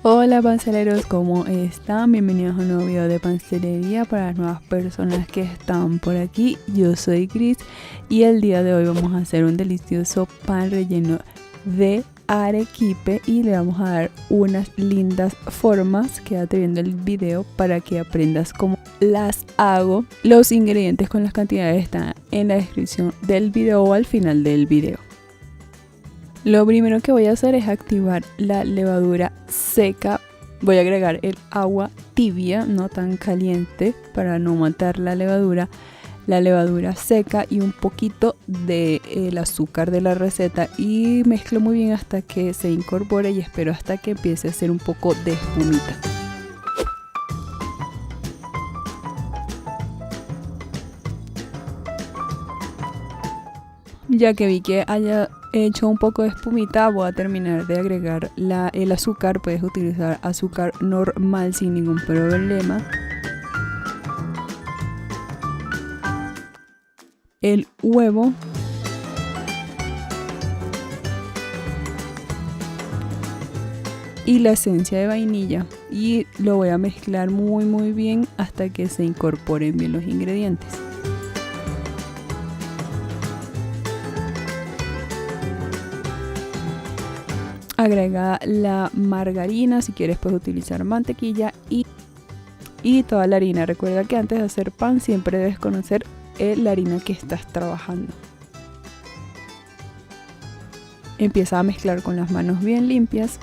Hola pasteleros, ¿cómo están? Bienvenidos a un nuevo video de pastelería para las nuevas personas que están por aquí. Yo soy Cris y el día de hoy vamos a hacer un delicioso pan relleno de arequipe y le vamos a dar unas lindas formas. Quédate viendo el video para que aprendas cómo las hago. Los ingredientes con las cantidades están en la descripción del video o al final del video. Lo primero que voy a hacer es activar la levadura seca. Voy a agregar el agua tibia, no tan caliente, para no matar la levadura seca y un poquito del azúcar de la receta y mezclo muy bien hasta que se incorpore y espero hasta que empiece a hacer un poco de espumita. Ya que vi que haya hecho un poco de espumita, voy a terminar de agregar el azúcar. Puedes utilizar azúcar normal sin ningún problema. El huevo. Y la esencia de vainilla. Y lo voy a mezclar muy bien hasta que se incorporen bien los ingredientes. Agrega la margarina, si quieres puedes utilizar mantequilla y toda la harina. Recuerda que antes de hacer pan siempre debes conocer la harina que estás trabajando. Empieza a mezclar con las manos bien limpias.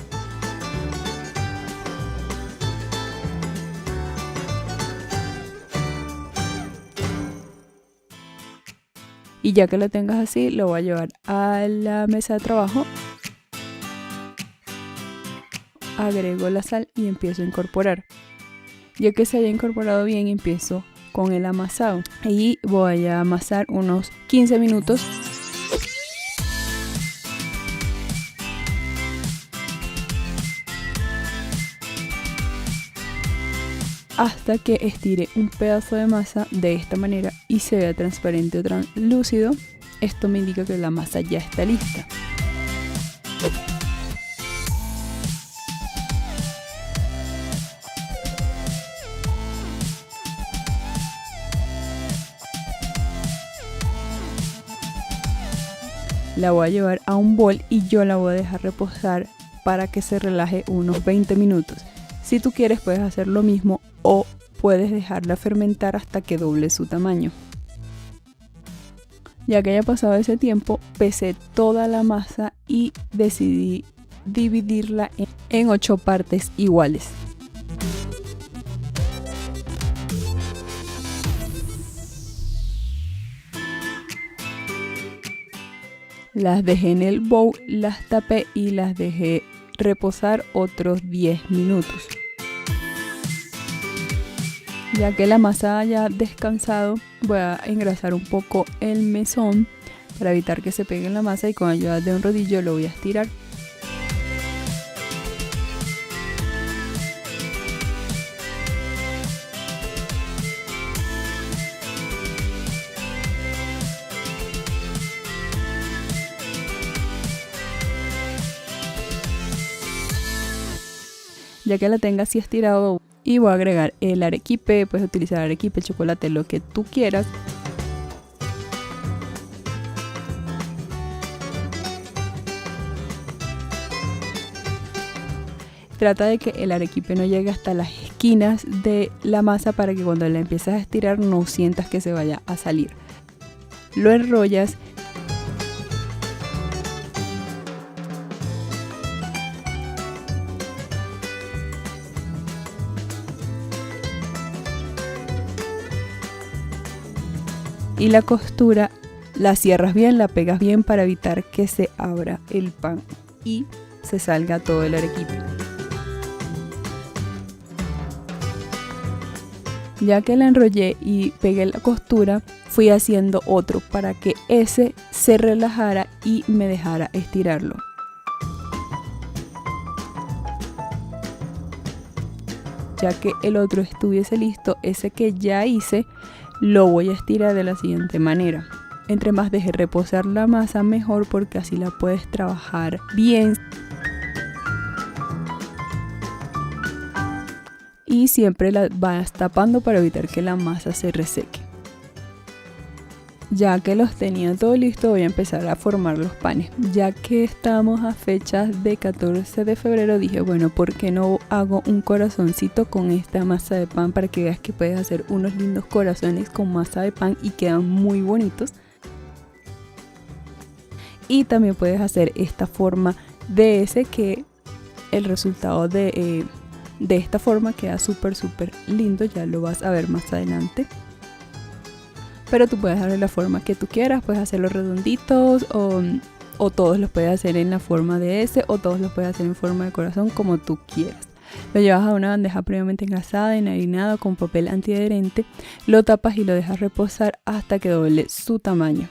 Y ya que lo tengas así, lo voy a llevar a la mesa de trabajo. Agrego la sal y empiezo a incorporar. Ya que se haya incorporado bien, empiezo con el amasado y voy a amasar unos 15 minutos. Hasta que estire un pedazo de masa de esta manera y se vea transparente o translúcido. Esto me indica que la masa ya está lista. La voy a llevar a un bol y yo la voy a dejar reposar para que se relaje unos 20 minutos. Si tú quieres puedes hacer lo mismo o puedes dejarla fermentar hasta que doble su tamaño. Ya que haya pasado ese tiempo, pesé toda la masa y decidí dividirla en 8 partes iguales. Las dejé en el bowl, las tapé y las dejé reposar otros 10 minutos. Ya que la masa haya descansado, voy a engrasar un poco el mesón para evitar que se pegue en la masa y con ayuda de un rodillo lo voy a estirar. Ya que la tenga así estirado, y voy a agregar el arequipe. Puedes utilizar arequipe, chocolate, lo que tú quieras. Trata de que el arequipe no llegue hasta las esquinas de la masa para que cuando la empieces a estirar no sientas que se vaya a salir. Lo enrollas. Y la costura la cierras bien, la pegas bien para evitar que se abra el pan y se salga todo el arequipe. Ya que la enrollé y pegué la costura, fui haciendo otro para que ese se relajara y me dejara estirarlo. Ya que el otro estuviese listo, ese que ya hice, lo voy a estirar de la siguiente manera. Entre más deje reposar la masa mejor porque así la puedes trabajar bien. y siempre la vas tapando para evitar que la masa se reseque. Ya que los tenía todo listo, voy a empezar a formar los panes. Ya que estamos a fechas de 14 de febrero, dije, bueno, ¿por qué no hago un corazoncito con esta masa de pan? Para que veas que puedes hacer unos lindos corazones con masa de pan y quedan muy bonitos. Y también puedes hacer esta forma de S, que el resultado de esta forma queda súper lindo. Ya lo vas a ver más adelante. Pero tú puedes darle la forma que tú quieras, puedes hacerlos redonditos o todos los puedes hacer en la forma de S, o todos los puedes hacer en forma de corazón, como tú quieras. Lo llevas a una bandeja previamente engrasada, enharinado con papel antiadherente, lo tapas y lo dejas reposar hasta que doble su tamaño.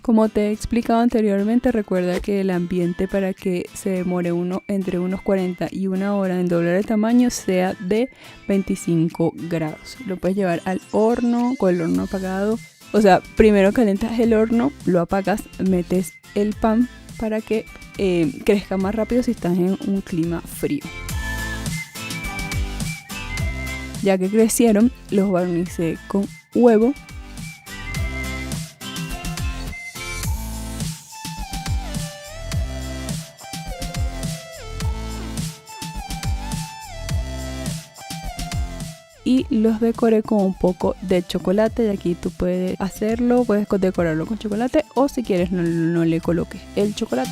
Como te he explicado anteriormente, recuerda que el ambiente para que se demore entre unos 40 y 1 hora en doblar el tamaño sea de 25 grados. Lo puedes llevar al horno con el horno apagado. O sea, primero calientas el horno, lo apagas, metes el pan para que crezca más rápido si estás en un clima frío. Ya que crecieron, los barnicé con huevo. Y los decoré con un poco de chocolate. Y aquí tú puedes hacerlo, puedes decorarlo con chocolate, o si quieres no le coloques el chocolate.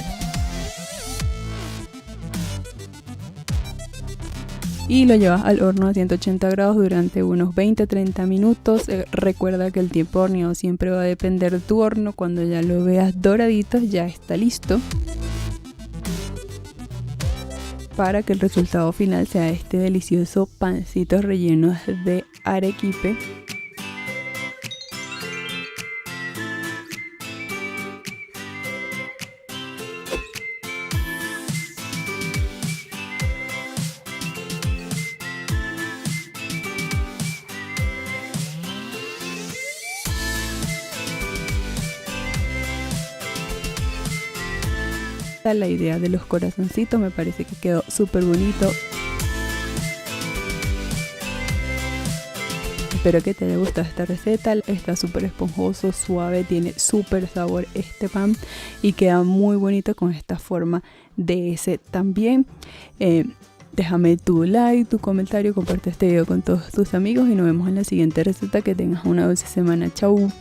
Y lo llevas al horno a 180 grados durante unos 20-30 minutos. Recuerda que el tiempo de horneado siempre va a depender de tu horno. Cuando ya lo veas doradito, ya está listo, para que el resultado final sea este delicioso pancito relleno de arequipe. La idea de los corazoncitos me parece que quedó súper bonito. Espero que te haya gustado esta receta. Está súper esponjoso, suave, tiene súper sabor este pan y queda muy bonito con esta forma de S también. Déjame tu like, tu comentario, comparte este video con todos tus amigos y nos vemos en la siguiente receta. Que tengas una dulce semana. Chau.